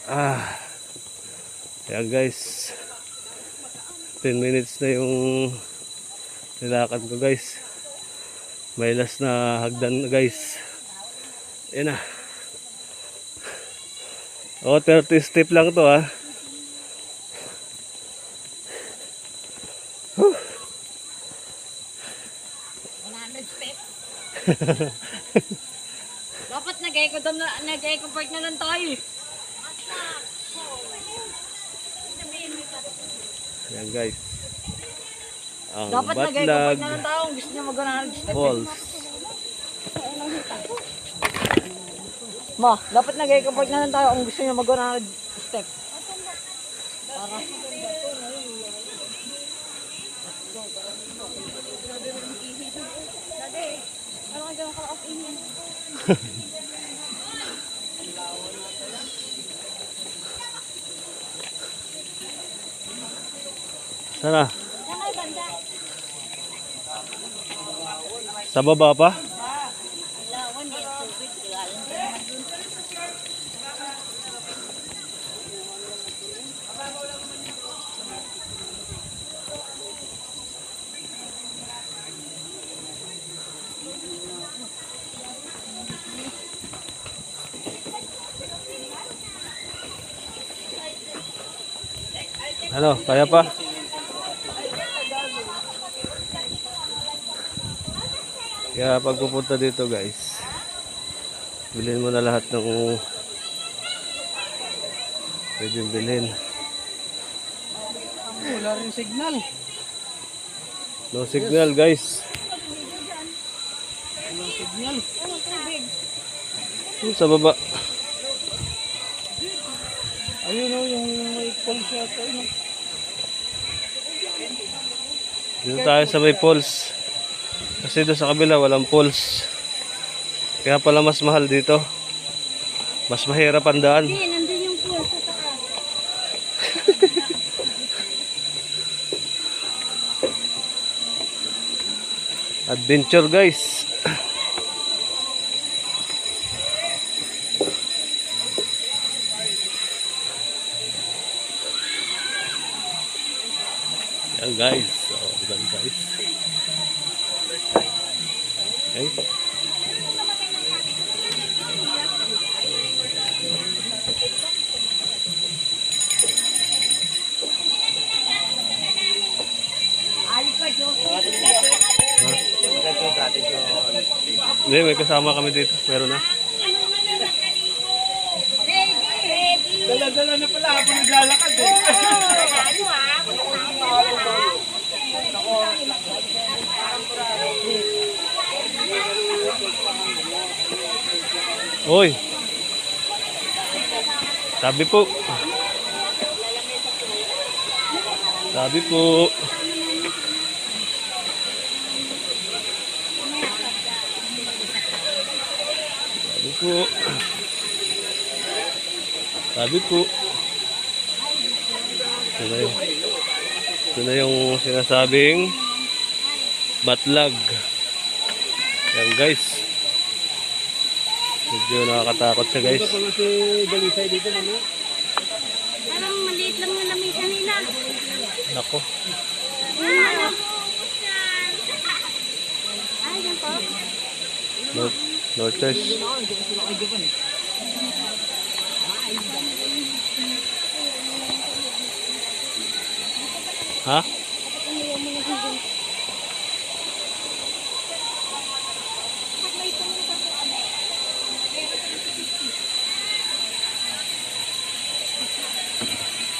Ah, ayan guys. 10 minutes na yung nilakad ko guys. May last na hagdan na guys. Ayan na. O, 30 step lang to ah. Huh. 100 step. Dapat nag-eco park na lang tayo. Ayan guys. Ang Dapat nag-eco park na lang tayo kung gusto nyo mag-100 step. Falls. Ma, dapat nag-eco park na lang tayo kung gusto nyo mag-100 step. Para Sana? Sa baba pa? Ano, kaya pa? Kaya pag pupunta dito guys, bilhin mo na lahat ng pwedeng bilhin. wala rin signal. No signal guys. Walang signal. Sa baba. Ayun o, yung may pulse ata. Dito tayo sa may falls. Kasi doon sa kabila walang falls. Kaya pala mas mahal dito. Mas mahirap ang daan. Hindi, nandun yung pulse sa taas. Adventure guys. Yan guys. So, yan guys. Okay. Hindi, may kasama kami dito. Meron na. Dala-dala na pala ako naglalakad eh. Hoy. Sabi po. Sabi po. Sabi po. Sabi po. Ito na yung sinasabing batlag. Yan guys. Medyo nakakatakot siya guys. Parang maliit lang yung lamisa nila. Nako. Ay, yan po. No choice. Ha?